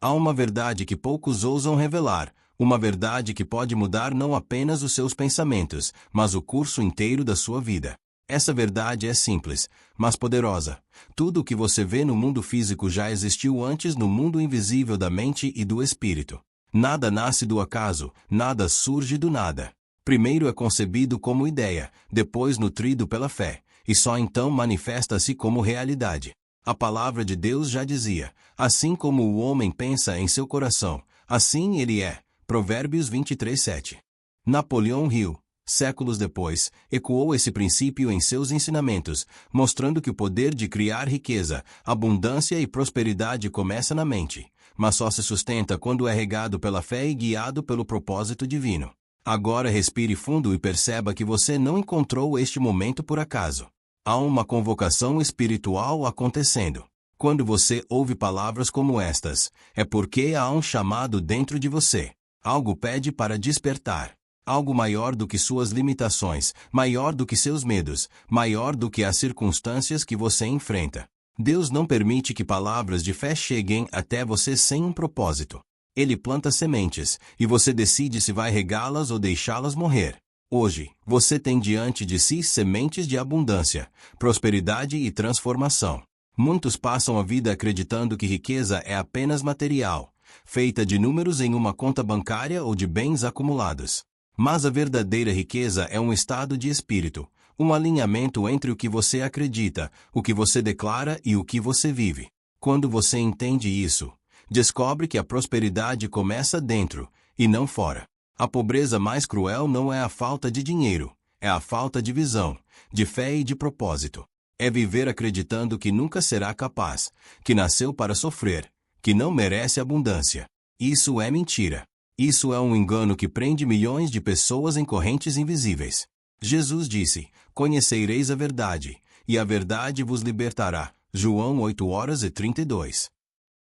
Há uma verdade que poucos ousam revelar, uma verdade que pode mudar não apenas os seus pensamentos, mas o curso inteiro da sua vida. Essa verdade é simples, mas poderosa. Tudo o que você vê no mundo físico já existiu antes no mundo invisível da mente e do espírito. Nada nasce do acaso, nada surge do nada. Primeiro é concebido como ideia, depois nutrido pela fé, e só então manifesta-se como realidade. A palavra de Deus já dizia, assim como o homem pensa em seu coração, assim ele é. Provérbios 23:7. Napoleão Hill, séculos depois, ecoou esse princípio em seus ensinamentos, mostrando que o poder de criar riqueza, abundância e prosperidade começa na mente, mas só se sustenta quando é regado pela fé e guiado pelo propósito divino. Agora respire fundo e perceba que você não encontrou este momento por acaso. Há uma convocação espiritual acontecendo. Quando você ouve palavras como estas, é porque há um chamado dentro de você. Algo pede para despertar. Algo maior do que suas limitações, maior do que seus medos, maior do que as circunstâncias que você enfrenta. Deus não permite que palavras de fé cheguem até você sem um propósito. Ele planta sementes, e você decide se vai regá-las ou deixá-las morrer. Hoje, você tem diante de si sementes de abundância, prosperidade e transformação. Muitos passam a vida acreditando que riqueza é apenas material, feita de números em uma conta bancária ou de bens acumulados. Mas a verdadeira riqueza é um estado de espírito, um alinhamento entre o que você acredita, o que você declara e o que você vive. Quando você entende isso, descobre que a prosperidade começa dentro, e não fora. A pobreza mais cruel não é a falta de dinheiro, é a falta de visão, de fé e de propósito. É viver acreditando que nunca será capaz, que nasceu para sofrer, que não merece abundância. Isso é mentira. Isso é um engano que prende milhões de pessoas em correntes invisíveis. Jesus disse, conhecereis a verdade, e a verdade vos libertará. João 8:32.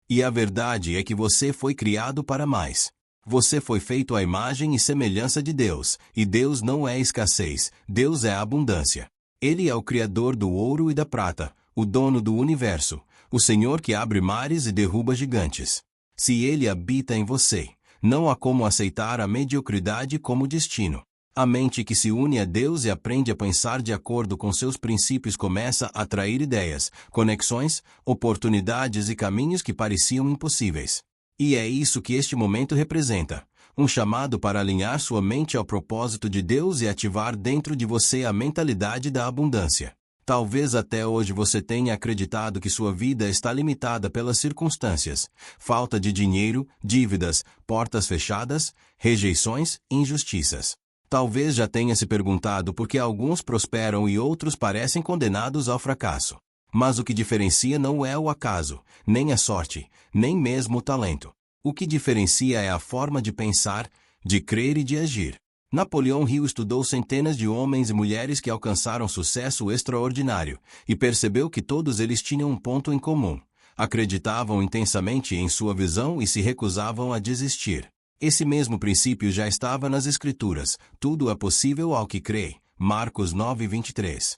E a verdade é que você foi criado para mais. Você foi feito à imagem e semelhança de Deus, e Deus não é escassez, Deus é abundância. Ele é o Criador do ouro e da prata, o dono do universo, o Senhor que abre mares e derruba gigantes. Se Ele habita em você, não há como aceitar a mediocridade como destino. A mente que se une a Deus e aprende a pensar de acordo com seus princípios começa a atrair ideias, conexões, oportunidades e caminhos que pareciam impossíveis. E é isso que este momento representa, um chamado para alinhar sua mente ao propósito de Deus e ativar dentro de você a mentalidade da abundância. Talvez até hoje você tenha acreditado que sua vida está limitada pelas circunstâncias, falta de dinheiro, dívidas, portas fechadas, rejeições, injustiças. Talvez já tenha se perguntado por que alguns prosperam e outros parecem condenados ao fracasso. Mas o que diferencia não é o acaso, nem a sorte, nem mesmo o talento. O que diferencia é a forma de pensar, de crer e de agir. Napoleão Hill estudou centenas de homens e mulheres que alcançaram sucesso extraordinário, e percebeu que todos eles tinham um ponto em comum. Acreditavam intensamente em sua visão e se recusavam a desistir. Esse mesmo princípio já estava nas Escrituras, tudo é possível ao que crê. Marcos 9:23.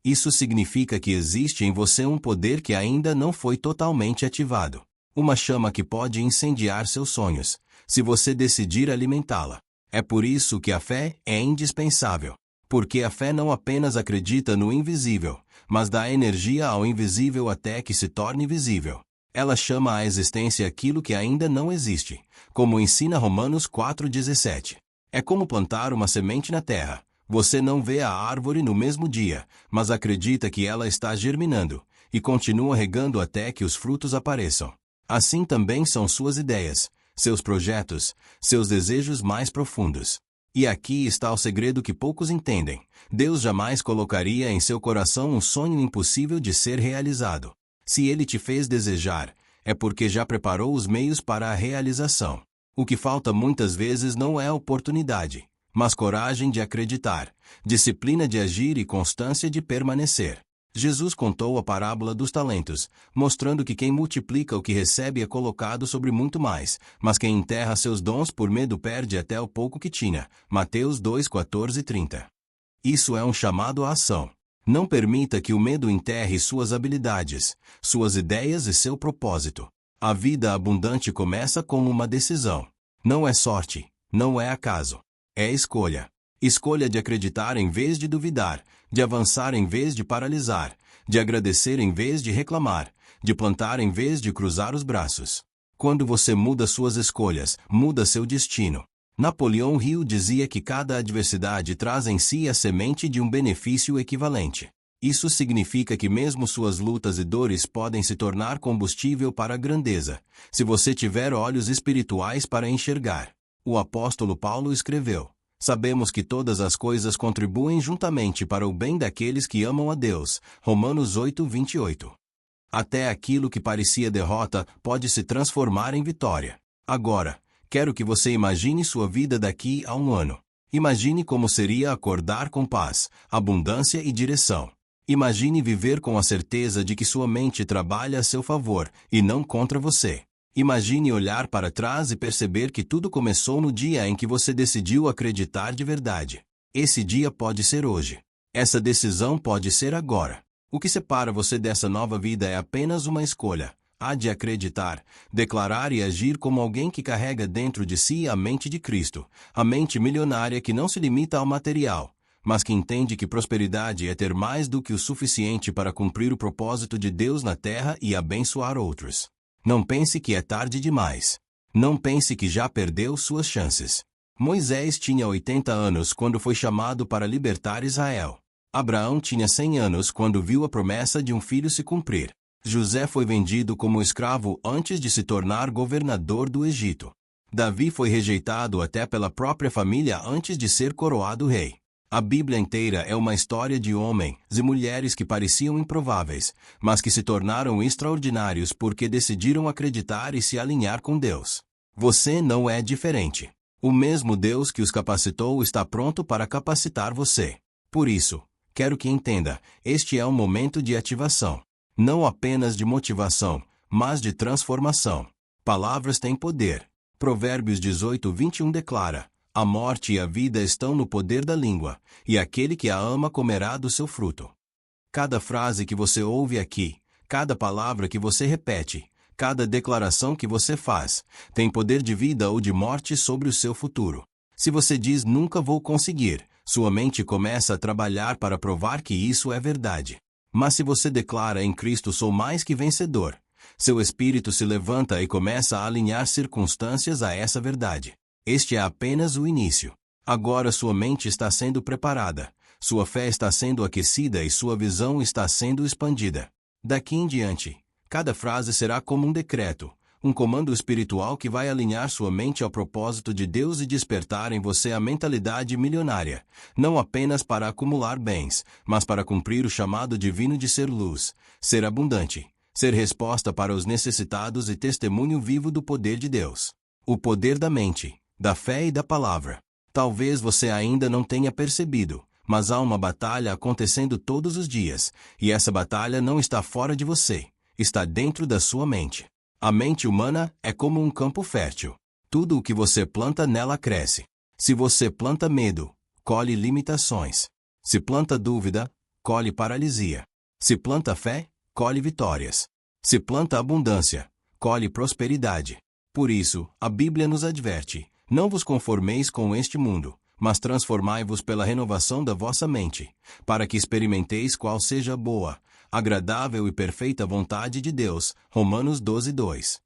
Isso significa que existe em você um poder que ainda não foi totalmente ativado. Uma chama que pode incendiar seus sonhos, se você decidir alimentá-la. É por isso que a fé é indispensável. Porque a fé não apenas acredita no invisível, mas dá energia ao invisível até que se torne visível. Ela chama à existência aquilo que ainda não existe, como ensina Romanos 4:17. É como plantar uma semente na terra. Você não vê a árvore no mesmo dia, mas acredita que ela está germinando, e continua regando até que os frutos apareçam. Assim também são suas ideias, seus projetos, seus desejos mais profundos. E aqui está o segredo que poucos entendem. Deus jamais colocaria em seu coração um sonho impossível de ser realizado. Se Ele te fez desejar, é porque já preparou os meios para a realização. O que falta muitas vezes não é oportunidade, mas coragem de acreditar, disciplina de agir e constância de permanecer. Jesus contou a parábola dos talentos, mostrando que quem multiplica o que recebe é colocado sobre muito mais, mas quem enterra seus dons por medo perde até o pouco que tinha. Mateus 2:14-30. Isso é um chamado à ação. Não permita que o medo enterre suas habilidades, suas ideias e seu propósito. A vida abundante começa com uma decisão. Não é sorte, não é acaso. É escolha. Escolha de acreditar em vez de duvidar, de avançar em vez de paralisar, de agradecer em vez de reclamar, de plantar em vez de cruzar os braços. Quando você muda suas escolhas, muda seu destino. Napoleão Hill dizia que cada adversidade traz em si a semente de um benefício equivalente. Isso significa que mesmo suas lutas e dores podem se tornar combustível para a grandeza, se você tiver olhos espirituais para enxergar. O apóstolo Paulo escreveu: sabemos que todas as coisas contribuem juntamente para o bem daqueles que amam a Deus. Romanos 8:28. Até aquilo que parecia derrota pode se transformar em vitória. Agora, quero que você imagine sua vida daqui a um ano. Imagine como seria acordar com paz, abundância e direção. Imagine viver com a certeza de que sua mente trabalha a seu favor e não contra você. Imagine olhar para trás e perceber que tudo começou no dia em que você decidiu acreditar de verdade. Esse dia pode ser hoje. Essa decisão pode ser agora. O que separa você dessa nova vida é apenas uma escolha. Há de acreditar, declarar e agir como alguém que carrega dentro de si a mente de Cristo, a mente milionária que não se limita ao material, mas que entende que prosperidade é ter mais do que o suficiente para cumprir o propósito de Deus na terra e abençoar outros. Não pense que é tarde demais. Não pense que já perdeu suas chances. Moisés tinha 80 anos quando foi chamado para libertar Israel. Abraão tinha 100 anos quando viu a promessa de um filho se cumprir. José foi vendido como escravo antes de se tornar governador do Egito. Davi foi rejeitado até pela própria família antes de ser coroado rei. A Bíblia inteira é uma história de homens e mulheres que pareciam improváveis, mas que se tornaram extraordinários porque decidiram acreditar e se alinhar com Deus. Você não é diferente. O mesmo Deus que os capacitou está pronto para capacitar você. Por isso, quero que entenda, este é um momento de ativação. Não apenas de motivação, mas de transformação. Palavras têm poder. Provérbios 18:21 declara: a morte e a vida estão no poder da língua, e aquele que a ama comerá do seu fruto. Cada frase que você ouve aqui, cada palavra que você repete, cada declaração que você faz, tem poder de vida ou de morte sobre o seu futuro. Se você diz nunca vou conseguir, sua mente começa a trabalhar para provar que isso é verdade. Mas se você declara em Cristo sou mais que vencedor, seu espírito se levanta e começa a alinhar circunstâncias a essa verdade. Este é apenas o início. Agora sua mente está sendo preparada, sua fé está sendo aquecida e sua visão está sendo expandida. Daqui em diante, cada frase será como um decreto, um comando espiritual que vai alinhar sua mente ao propósito de Deus e despertar em você a mentalidade milionária, não apenas para acumular bens, mas para cumprir o chamado divino de ser luz, ser abundante, ser resposta para os necessitados e testemunho vivo do poder de Deus. O poder da mente, da fé e da palavra. Talvez você ainda não tenha percebido, mas há uma batalha acontecendo todos os dias, e essa batalha não está fora de você, está dentro da sua mente. A mente humana é como um campo fértil. Tudo o que você planta nela cresce. Se você planta medo, colhe limitações. Se planta dúvida, colhe paralisia. Se planta fé, colhe vitórias. Se planta abundância, colhe prosperidade. Por isso, a Bíblia nos adverte: não vos conformeis com este mundo, mas transformai-vos pela renovação da vossa mente, para que experimenteis qual seja a boa, agradável e perfeita vontade de Deus. Romanos 12:2.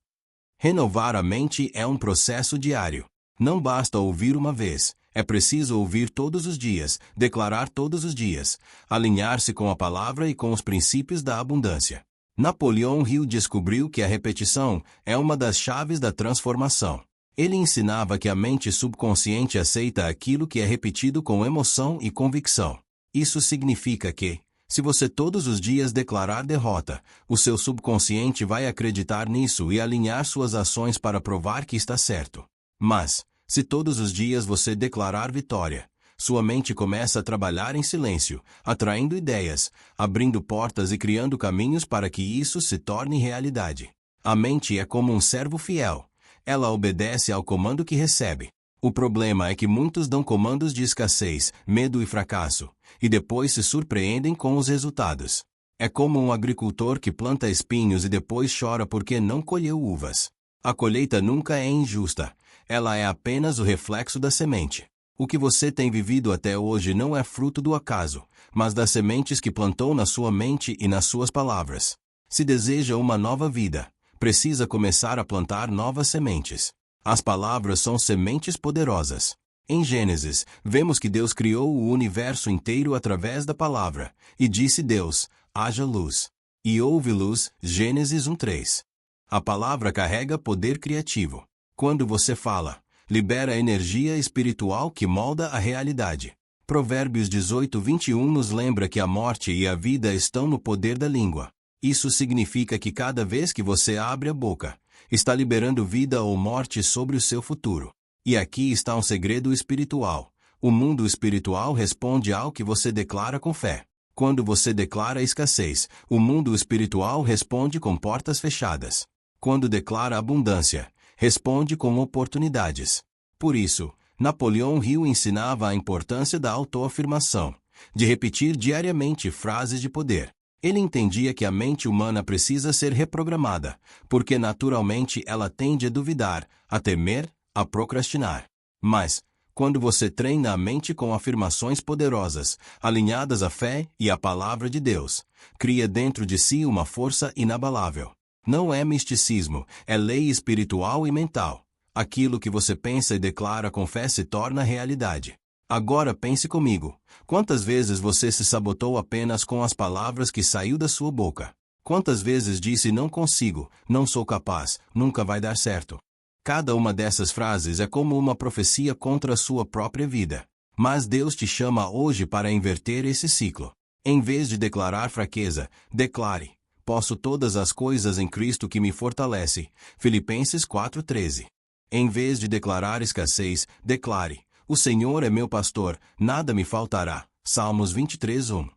Renovar a mente é um processo diário. Não basta ouvir uma vez, é preciso ouvir todos os dias, declarar todos os dias, alinhar-se com a palavra e com os princípios da abundância. Napoleão Hill descobriu que a repetição é uma das chaves da transformação. Ele ensinava que a mente subconsciente aceita aquilo que é repetido com emoção e convicção. Isso significa que, se você todos os dias declarar derrota, o seu subconsciente vai acreditar nisso e alinhar suas ações para provar que está certo. Mas, se todos os dias você declarar vitória, sua mente começa a trabalhar em silêncio, atraindo ideias, abrindo portas e criando caminhos para que isso se torne realidade. A mente é como um servo fiel. Ela obedece ao comando que recebe. O problema é que muitos dão comandos de escassez, medo e fracasso, e depois se surpreendem com os resultados. É como um agricultor que planta espinhos e depois chora porque não colheu uvas. A colheita nunca é injusta, ela é apenas o reflexo da semente. O que você tem vivido até hoje não é fruto do acaso, mas das sementes que plantou na sua mente e nas suas palavras. Se deseja uma nova vida, precisa começar a plantar novas sementes. As palavras são sementes poderosas. Em Gênesis, vemos que Deus criou o universo inteiro através da palavra, e disse Deus: haja luz. E houve luz, Gênesis 1:3. A palavra carrega poder criativo. Quando você fala, libera energia espiritual que molda a realidade. Provérbios 18:21 nos lembra que a morte e a vida estão no poder da língua. Isso significa que cada vez que você abre a boca, está liberando vida ou morte sobre o seu futuro. E aqui está um segredo espiritual. O mundo espiritual responde ao que você declara com fé. Quando você declara escassez, o mundo espiritual responde com portas fechadas. Quando declara abundância, responde com oportunidades. Por isso, Napoleão Hill ensinava a importância da autoafirmação, de repetir diariamente frases de poder. Ele entendia que a mente humana precisa ser reprogramada, porque naturalmente ela tende a duvidar, a temer, a procrastinar. Mas, quando você treina a mente com afirmações poderosas, alinhadas à fé e à palavra de Deus, cria dentro de si uma força inabalável. Não é misticismo, é lei espiritual e mental. Aquilo que você pensa e declara com fé se torna realidade. Agora pense comigo. Quantas vezes você se sabotou apenas com as palavras que saiu da sua boca? Quantas vezes disse não consigo, não sou capaz, nunca vai dar certo? Cada uma dessas frases é como uma profecia contra a sua própria vida. Mas Deus te chama hoje para inverter esse ciclo. Em vez de declarar fraqueza, declare: posso todas as coisas em Cristo que me fortalece. Filipenses 4:13. Em vez de declarar escassez, declare: o Senhor é meu pastor, nada me faltará. Salmos 23:1.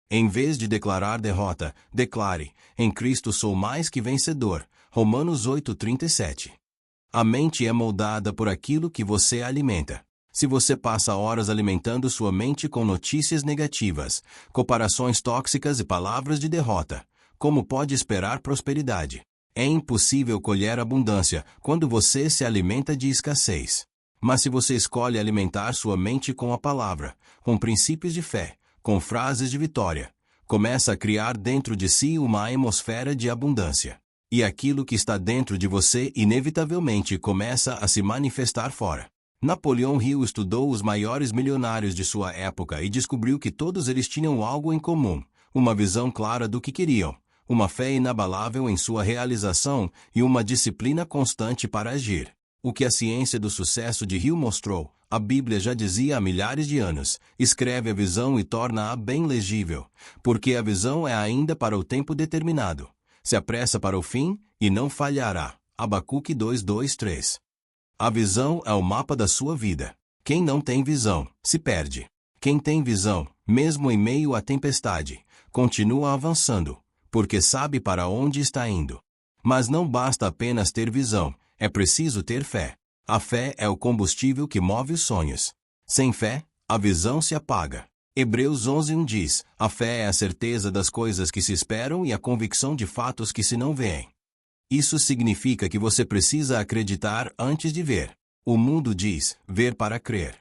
Em vez de declarar derrota, declare: em Cristo sou mais que vencedor. Romanos 8:37. A mente é moldada por aquilo que você alimenta. Se você passa horas alimentando sua mente com notícias negativas, comparações tóxicas e palavras de derrota, como pode esperar prosperidade? É impossível colher abundância quando você se alimenta de escassez. Mas se você escolhe alimentar sua mente com a palavra, com princípios de fé, com frases de vitória, começa a criar dentro de si uma atmosfera de abundância. E aquilo que está dentro de você inevitavelmente começa a se manifestar fora. Napoleão Hill estudou os maiores milionários de sua época e descobriu que todos eles tinham algo em comum: uma visão clara do que queriam, uma fé inabalável em sua realização e uma disciplina constante para agir. O que a ciência do sucesso de Hill mostrou, a Bíblia já dizia há milhares de anos: escreve a visão e torna-a bem legível, porque a visão é ainda para o tempo determinado. Se apressa para o fim, e não falhará. Abacuque 2:2-3. A visão é o mapa da sua vida. Quem não tem visão, se perde. Quem tem visão, mesmo em meio à tempestade, continua avançando, porque sabe para onde está indo. Mas não basta apenas ter visão, é preciso ter fé. A fé é o combustível que move os sonhos. Sem fé, a visão se apaga. Hebreus 11:1 diz: a fé é a certeza das coisas que se esperam e a convicção de fatos que se não veem. Isso significa que você precisa acreditar antes de ver. O mundo diz: ver para crer.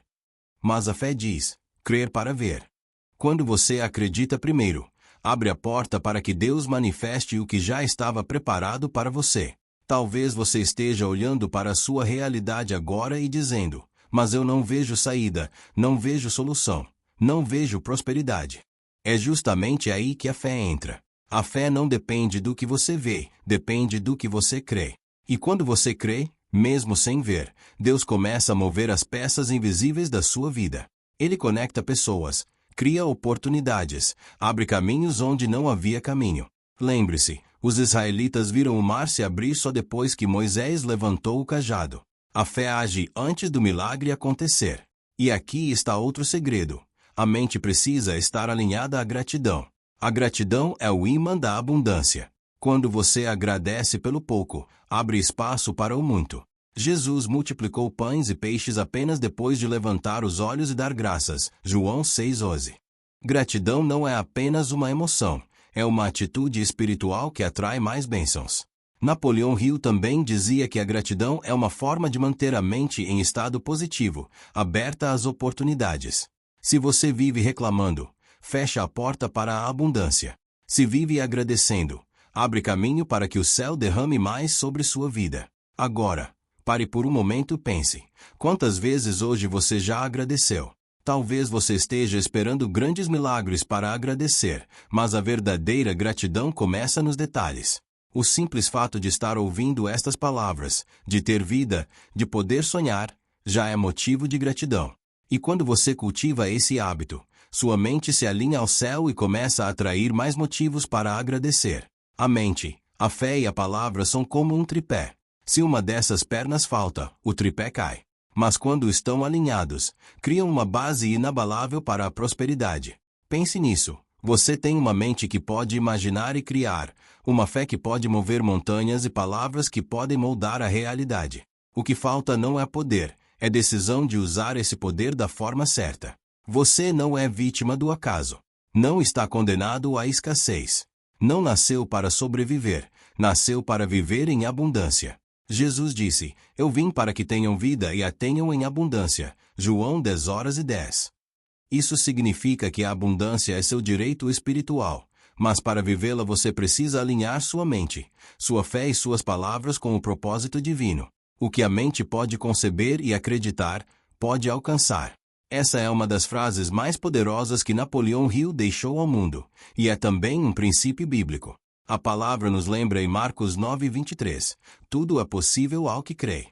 Mas a fé diz: crer para ver. Quando você acredita primeiro, abre a porta para que Deus manifeste o que já estava preparado para você. Talvez você esteja olhando para a sua realidade agora e dizendo: mas eu não vejo saída, não vejo solução. Não vejo prosperidade. É justamente aí que a fé entra. A fé não depende do que você vê, depende do que você crê. E quando você crê, mesmo sem ver, Deus começa a mover as peças invisíveis da sua vida. Ele conecta pessoas, cria oportunidades, abre caminhos onde não havia caminho. Lembre-se, os israelitas viram o mar se abrir só depois que Moisés levantou o cajado. A fé age antes do milagre acontecer. E aqui está outro segredo. A mente precisa estar alinhada à gratidão. A gratidão é o ímã da abundância. Quando você agradece pelo pouco, abre espaço para o muito. Jesus multiplicou pães e peixes apenas depois de levantar os olhos e dar graças. João 6:11. Gratidão não é apenas uma emoção, É uma atitude espiritual que atrai mais bênçãos. Napoleão Hill também dizia que a gratidão é uma forma de manter a mente em estado positivo, aberta às oportunidades. Se você vive reclamando, fecha a porta para a abundância. Se vive agradecendo, abre caminho para que o céu derrame mais sobre sua vida. Agora, pare por um momento e pense: quantas vezes hoje você já agradeceu? Talvez você esteja esperando grandes milagres para agradecer, mas a verdadeira gratidão começa nos detalhes. O simples fato de estar ouvindo estas palavras, de ter vida, de poder sonhar, já é motivo de gratidão. E quando você cultiva esse hábito, sua mente se alinha ao céu e começa a atrair mais motivos para agradecer. A mente, a fé e a palavra são como um tripé. Se uma dessas pernas falta, o tripé cai. Mas quando estão alinhados, criam uma base inabalável para a prosperidade. Pense nisso. Você tem uma mente que pode imaginar e criar, uma fé que pode mover montanhas e palavras que podem moldar a realidade. O que falta não é poder, é decisão de usar esse poder da forma certa. Você não é vítima do acaso. Não está condenado à escassez. Não nasceu para sobreviver, nasceu para viver em abundância. Jesus disse: "Eu vim para que tenham vida e a tenham em abundância." João 10:10. Isso significa que a abundância é seu direito espiritual, mas para vivê-la você precisa alinhar sua mente, sua fé e suas palavras com o propósito divino. O que a mente pode conceber e acreditar, pode alcançar. Essa é uma das frases mais poderosas que Napoleão Hill deixou ao mundo, e é também um princípio bíblico. A palavra nos lembra em Marcos 9:23, tudo é possível ao que crê.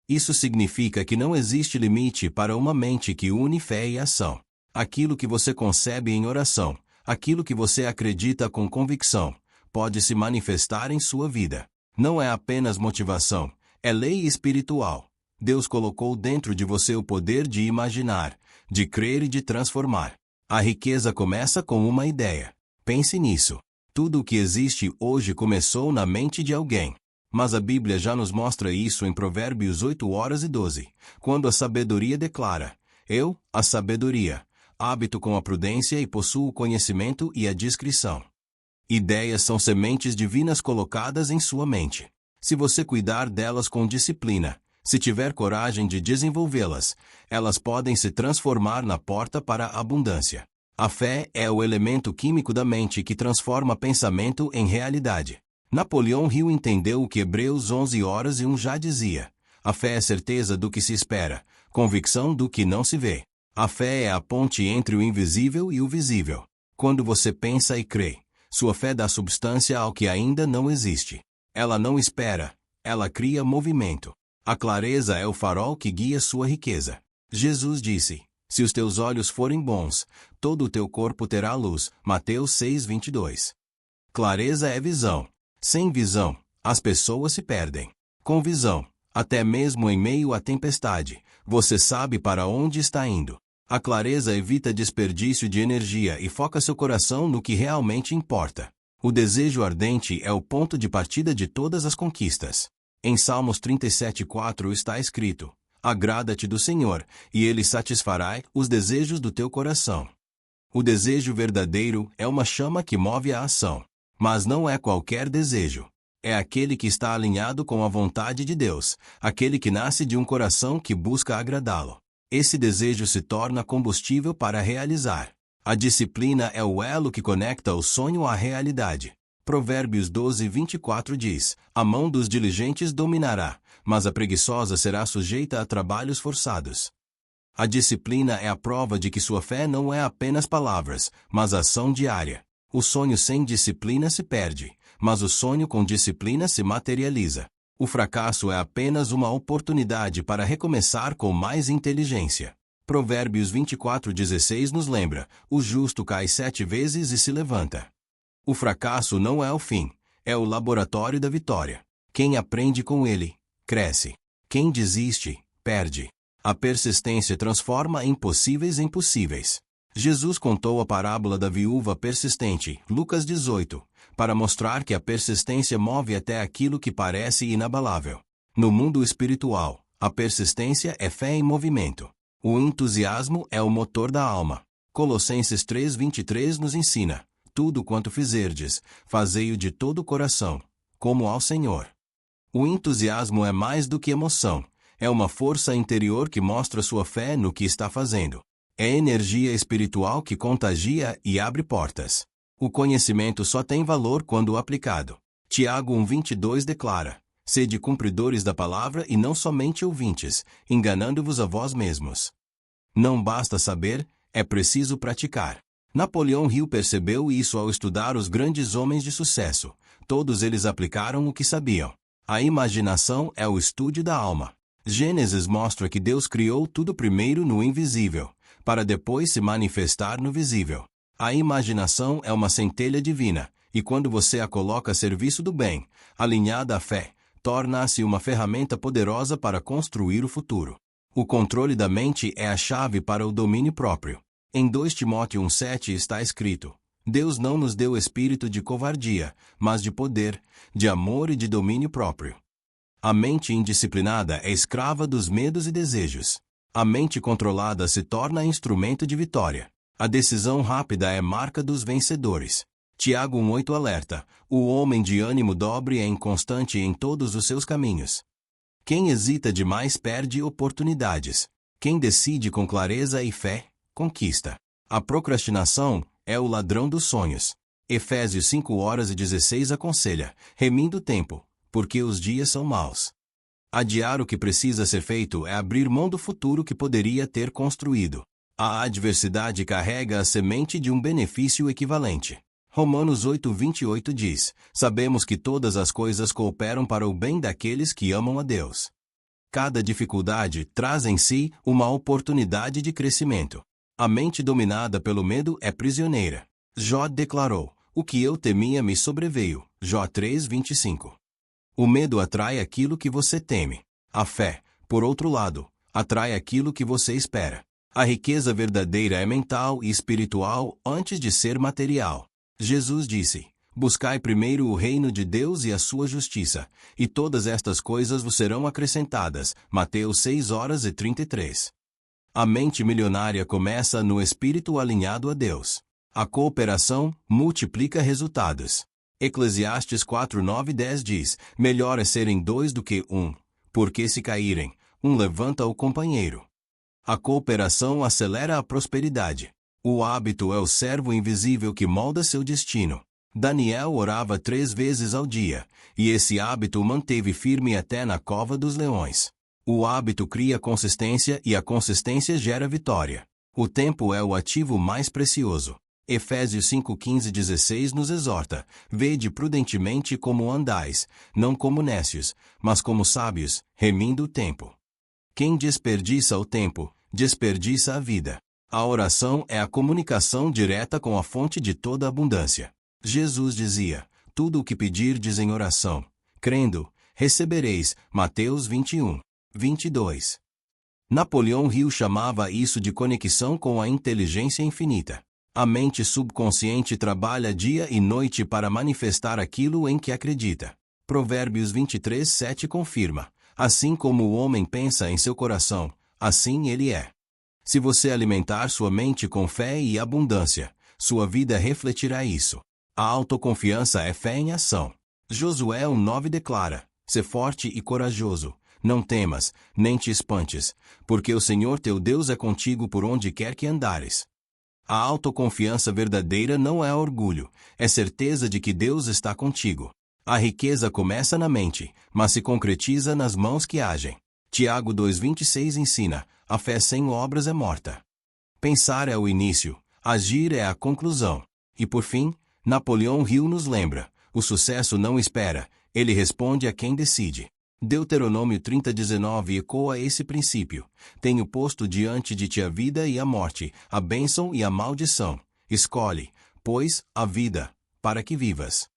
Isso significa que não existe limite para uma mente que une fé e ação. Aquilo que você concebe em oração, aquilo que você acredita com convicção, pode se manifestar em sua vida. Não é apenas motivação, é lei espiritual. Deus colocou dentro de você o poder de imaginar, de crer e de transformar. A riqueza começa com uma ideia. Pense nisso. Tudo o que existe hoje começou na mente de alguém. Mas a Bíblia já nos mostra isso em Provérbios 8:12, quando a sabedoria declara: "Eu, a sabedoria, hábito com a prudência e possuo o conhecimento e a discrição." Ideias são sementes divinas colocadas em sua mente. Se você cuidar delas com disciplina, se tiver coragem de desenvolvê-las, elas podem se transformar na porta para a abundância. A fé é o elemento químico da mente que transforma pensamento em realidade. Napoleão Hill entendeu o que Hebreus 11:1 já dizia: a fé é certeza do que se espera, convicção do que não se vê. A fé é a ponte entre o invisível e o visível. Quando você pensa e crê, sua fé dá substância ao que ainda não existe. Ela não espera, ela cria movimento. A clareza é o farol que guia sua riqueza. Jesus disse: "Se os teus olhos forem bons, todo o teu corpo terá luz." Mateus 6:22. Clareza é visão. Sem visão, as pessoas se perdem. Com visão, até mesmo em meio à tempestade, você sabe para onde está indo. A clareza evita desperdício de energia e foca seu coração no que realmente importa. O desejo ardente é o ponto de partida de todas as conquistas. Em Salmos 37:4 está escrito: "Agrada-te do Senhor, e Ele satisfará os desejos do teu coração." O desejo verdadeiro é uma chama que move a ação. Mas não é qualquer desejo. É aquele que está alinhado com a vontade de Deus, aquele que nasce de um coração que busca agradá-lo. Esse desejo se torna combustível para realizar. A disciplina é o elo que conecta o sonho à realidade. Provérbios 12:24 diz: "A mão dos diligentes dominará, mas a preguiçosa será sujeita a trabalhos forçados." A disciplina é a prova de que sua fé não é apenas palavras, mas ação diária. O sonho sem disciplina se perde, mas o sonho com disciplina se materializa. O fracasso é apenas uma oportunidade para recomeçar com mais inteligência. Provérbios 24:16 nos lembra: "O justo cai 7 vezes e se levanta." O fracasso não é o fim, é o laboratório da vitória. Quem aprende com ele, cresce. Quem desiste, perde. A persistência transforma impossíveis em possíveis. Jesus contou a parábola da viúva persistente, Lucas 18, para mostrar que a persistência move até aquilo que parece inabalável. No mundo espiritual, a persistência é fé em movimento. O entusiasmo é o motor da alma. Colossenses 3:23 nos ensina: Tudo quanto fizerdes, fazei-o de todo o coração, como ao Senhor. O entusiasmo é mais do que emoção. É uma força interior que mostra sua fé no que está fazendo. É energia espiritual que contagia e abre portas. O conhecimento só tem valor quando aplicado. Tiago 1:22 declara: sede cumpridores da palavra e não somente ouvintes, enganando-vos a vós mesmos. Não basta saber, é preciso praticar. Napoleão Hill percebeu isso ao estudar os grandes homens de sucesso. Todos eles aplicaram o que sabiam. A imaginação é o estúdio da alma. Gênesis mostra que Deus criou tudo primeiro no invisível, para depois se manifestar no visível. A imaginação é uma centelha divina, e quando você a coloca a serviço do bem, alinhada à fé, torna-se uma ferramenta poderosa para construir o futuro. O controle da mente é a chave para o domínio próprio. Em 2 Timóteo 1:7 está escrito: Deus não nos deu espírito de covardia, mas de poder, de amor e de domínio próprio. A mente indisciplinada é escrava dos medos e desejos. A mente controlada se torna instrumento de vitória. A decisão rápida é marca dos vencedores. Tiago 1:8 alerta: o homem de ânimo dobre é inconstante em todos os seus caminhos. Quem hesita demais perde oportunidades. Quem decide com clareza e fé, conquista. A procrastinação é o ladrão dos sonhos. Efésios 5:16 aconselha: remindo o tempo, porque os dias são maus. Adiar o que precisa ser feito é abrir mão do futuro que poderia ter construído. A adversidade carrega a semente de um benefício equivalente. Romanos 8:28 diz: sabemos que todas as coisas cooperam para o bem daqueles que amam a Deus. Cada dificuldade traz em si uma oportunidade de crescimento. A mente dominada pelo medo é prisioneira. Jó declarou: o que eu temia me sobreveio. Jó 3:25. O medo atrai aquilo que você teme. A fé, por outro lado, atrai aquilo que você espera. A riqueza verdadeira é mental e espiritual antes de ser material. Jesus disse: buscai primeiro o reino de Deus e a sua justiça, e todas estas coisas vos serão acrescentadas. Mateus 6:33. A mente milionária começa no espírito alinhado a Deus. A cooperação multiplica resultados. Eclesiastes 4:9-10 diz: melhor é serem dois do que um, porque se caírem, um levanta o companheiro. A cooperação acelera a prosperidade. O hábito é o servo invisível que molda seu destino. Daniel orava 3 vezes ao dia, e esse hábito o manteve firme até na cova dos leões. O hábito cria consistência e a consistência gera vitória. O tempo é o ativo mais precioso. Efésios 5:15-16 nos exorta: vede prudentemente como andais, não como nécios, mas como sábios, remindo o tempo. Quem desperdiça o tempo, desperdiça a vida. A oração é a comunicação direta com a fonte de toda abundância. Jesus dizia: tudo o que pedirdes em oração, crendo, recebereis. Mateus 21:22. Napoleão Hill chamava isso de conexão com a inteligência infinita. A mente subconsciente trabalha dia e noite para manifestar aquilo em que acredita. Provérbios 23:7 confirma: assim como o homem pensa em seu coração, assim ele é. Se você alimentar sua mente com fé e abundância, sua vida refletirá isso. A autoconfiança é fé em ação. Josué 1:9 declara: sê forte e corajoso, não temas, nem te espantes, porque o Senhor teu Deus é contigo por onde quer que andares. A autoconfiança verdadeira não é orgulho, é certeza de que Deus está contigo. A riqueza começa na mente, mas se concretiza nas mãos que agem. Tiago 2:26 ensina: a fé sem obras é morta. Pensar é o início, agir é a conclusão. E por fim, Napoleão Hill nos lembra: o sucesso não espera, ele responde a quem decide. Deuteronômio 30:19 ecoa esse princípio: tenho posto diante de ti a vida e a morte, a bênção e a maldição. Escolhe, pois, a vida, para que vivas.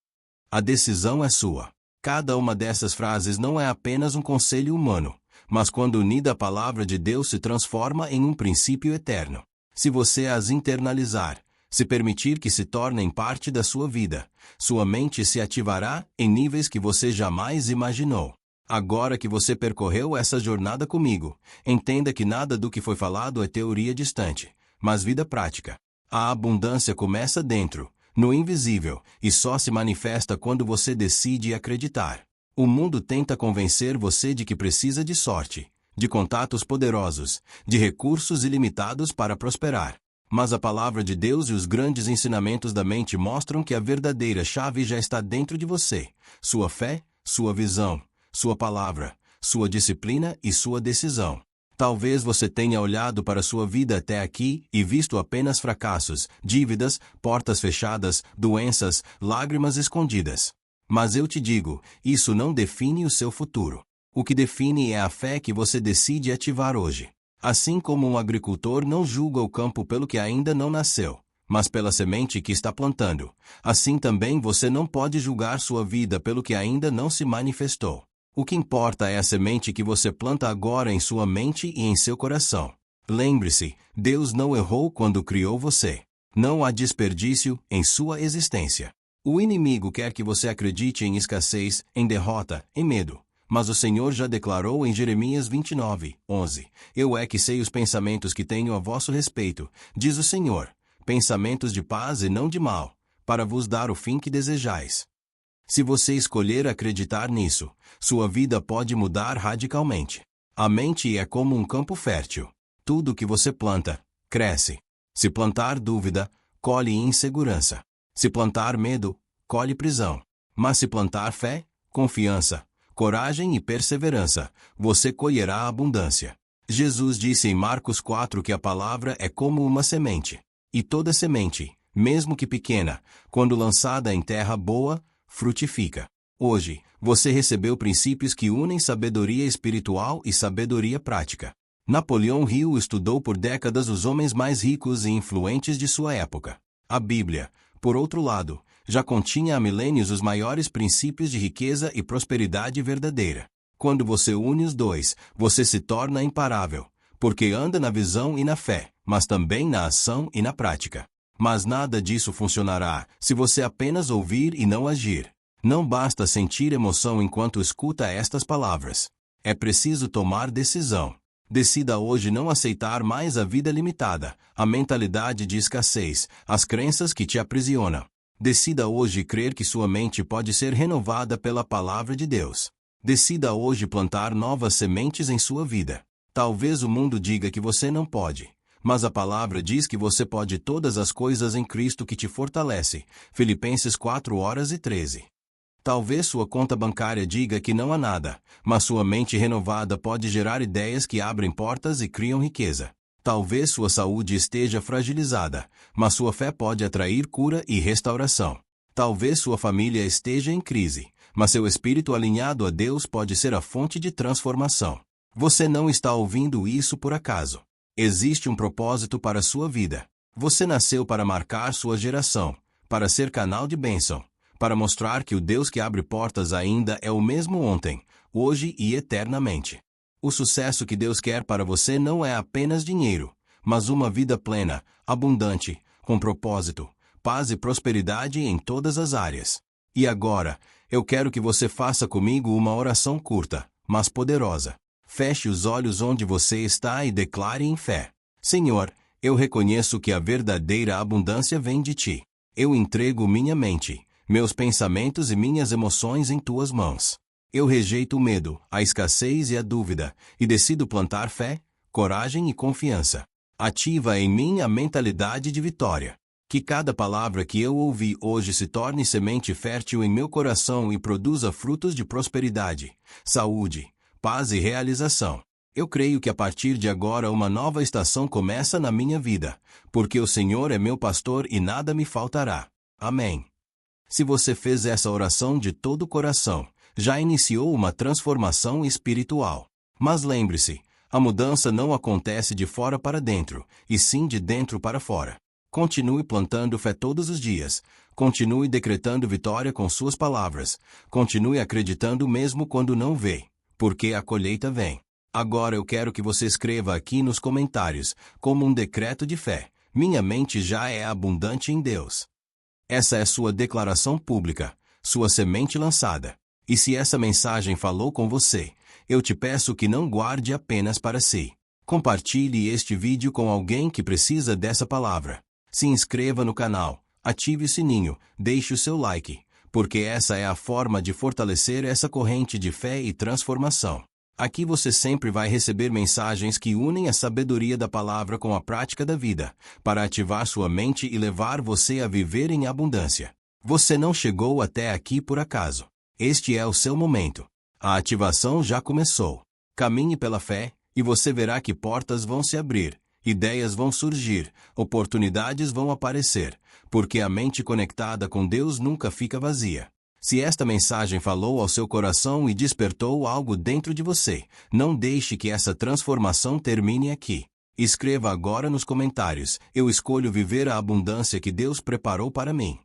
A decisão é sua. Cada uma dessas frases não é apenas um conselho humano, mas quando unida à palavra de Deus se transforma em um princípio eterno. Se você as internalizar, se permitir que se tornem parte da sua vida, sua mente se ativará em níveis que você jamais imaginou. Agora que você percorreu essa jornada comigo, entenda que nada do que foi falado é teoria distante, mas vida prática. A abundância começa dentro, no invisível, e só se manifesta quando você decide acreditar. O mundo tenta convencer você de que precisa de sorte, de contatos poderosos, de recursos ilimitados para prosperar. Mas a palavra de Deus e os grandes ensinamentos da mente mostram que a verdadeira chave já está dentro de você: sua fé, sua visão, sua palavra, sua disciplina e sua decisão. Talvez você tenha olhado para sua vida até aqui e visto apenas fracassos, dívidas, portas fechadas, doenças, lágrimas escondidas. Mas eu te digo, isso não define o seu futuro. O que define é a fé que você decide ativar hoje. Assim como um agricultor não julga o campo pelo que ainda não nasceu, mas pela semente que está plantando, assim também você não pode julgar sua vida pelo que ainda não se manifestou. O que importa é a semente que você planta agora em sua mente e em seu coração. Lembre-se, Deus não errou quando criou você. Não há desperdício em sua existência. O inimigo quer que você acredite em escassez, em derrota, em medo. Mas o Senhor já declarou em Jeremias 29:11, Eu é que sei os pensamentos que tenho a vosso respeito, diz o Senhor, pensamentos de paz e não de mal, para vos dar o fim que desejais. Se você escolher acreditar nisso, sua vida pode mudar radicalmente. A mente é como um campo fértil. Tudo que você planta, cresce. Se plantar dúvida, colhe insegurança. Se plantar medo, colhe prisão. Mas se plantar fé, confiança, coragem e perseverança, você colherá abundância. Jesus disse em Marcos 4 que a palavra é como uma semente. E toda semente, mesmo que pequena, quando lançada em terra boa, frutifica. Hoje, você recebeu princípios que unem sabedoria espiritual e sabedoria prática. Napoleão Hill estudou por décadas os homens mais ricos e influentes de sua época. A Bíblia, por outro lado, já continha há milênios os maiores princípios de riqueza e prosperidade verdadeira. Quando você une os dois, você se torna imparável, porque anda na visão e na fé, mas também na ação e na prática. Mas nada disso funcionará se você apenas ouvir e não agir. Não basta sentir emoção enquanto escuta estas palavras. É preciso tomar decisão. Decida hoje não aceitar mais a vida limitada, a mentalidade de escassez, as crenças que te aprisionam. Decida hoje crer que sua mente pode ser renovada pela palavra de Deus. Decida hoje plantar novas sementes em sua vida. Talvez o mundo diga que você não pode. Mas a palavra diz que você pode todas as coisas em Cristo que te fortalece. Filipenses 4:13. Talvez sua conta bancária diga que não há nada, mas sua mente renovada pode gerar ideias que abrem portas e criam riqueza. Talvez sua saúde esteja fragilizada, mas sua fé pode atrair cura e restauração. Talvez sua família esteja em crise, mas seu espírito alinhado a Deus pode ser a fonte de transformação. Você não está ouvindo isso por acaso. Existe um propósito para a sua vida. Você nasceu para marcar sua geração, para ser canal de bênção, para mostrar que o Deus que abre portas ainda é o mesmo ontem, hoje e eternamente. O sucesso que Deus quer para você não é apenas dinheiro, mas uma vida plena, abundante, com propósito, paz e prosperidade em todas as áreas. E agora, eu quero que você faça comigo uma oração curta, mas poderosa. Feche os olhos onde você está e declare em fé: Senhor, eu reconheço que a verdadeira abundância vem de Ti. Eu entrego minha mente, meus pensamentos e minhas emoções em Tuas mãos. Eu rejeito o medo, a escassez e a dúvida, e decido plantar fé, coragem e confiança. Ativa em mim a mentalidade de vitória. Que cada palavra que eu ouvi hoje se torne semente fértil em meu coração e produza frutos de prosperidade, saúde, paz e realização. Eu creio que a partir de agora uma nova estação começa na minha vida, porque o Senhor é meu pastor e nada me faltará. Amém. Se você fez essa oração de todo o coração, já iniciou uma transformação espiritual. Mas lembre-se, a mudança não acontece de fora para dentro, e sim de dentro para fora. Continue plantando fé todos os dias. Continue decretando vitória com suas palavras. Continue acreditando mesmo quando não vê, porque a colheita vem. Agora eu quero que você escreva aqui nos comentários, como um decreto de fé: minha mente já é abundante em Deus. Essa é sua declaração pública, sua semente lançada. E se essa mensagem falou com você, eu te peço que não guarde apenas para si. Compartilhe este vídeo com alguém que precisa dessa palavra. Se inscreva no canal, Ative o sininho, deixe o seu like, porque essa é a forma de fortalecer essa corrente de fé e transformação. Aqui você sempre vai receber mensagens que unem a sabedoria da palavra com a prática da vida, para ativar sua mente e levar você a viver em abundância. Você não chegou até aqui por acaso. Este é o seu momento. A ativação já começou. Caminhe pela fé, e você verá que portas vão se abrir, ideias vão surgir, oportunidades vão aparecer, porque a mente conectada com Deus nunca fica vazia. Se esta mensagem falou ao seu coração e despertou algo dentro de você, não deixe que essa transformação termine aqui. Escreva agora nos comentários: eu escolho viver a abundância que Deus preparou para mim.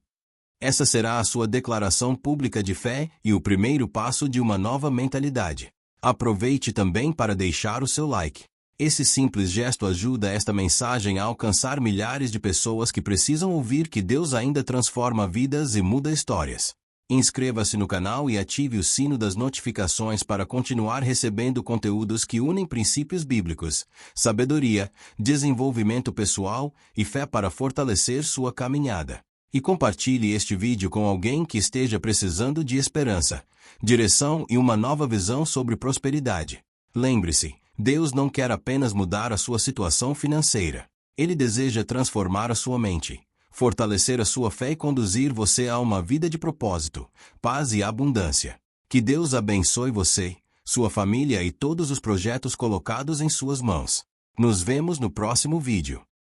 Essa será a sua declaração pública de fé e o primeiro passo de uma nova mentalidade. Aproveite também para deixar o seu like. Esse simples gesto ajuda esta mensagem a alcançar milhares de pessoas que precisam ouvir que Deus ainda transforma vidas e muda histórias. Inscreva-se no canal e ative o sino das notificações para continuar recebendo conteúdos que unem princípios bíblicos, sabedoria, desenvolvimento pessoal e fé para fortalecer sua caminhada. E compartilhe este vídeo com alguém que esteja precisando de esperança, direção e uma nova visão sobre prosperidade. Lembre-se, Deus não quer apenas mudar a sua situação financeira. Ele deseja transformar a sua mente, fortalecer a sua fé e conduzir você a uma vida de propósito, paz e abundância. Que Deus abençoe você, sua família e todos os projetos colocados em suas mãos. Nos vemos no próximo vídeo.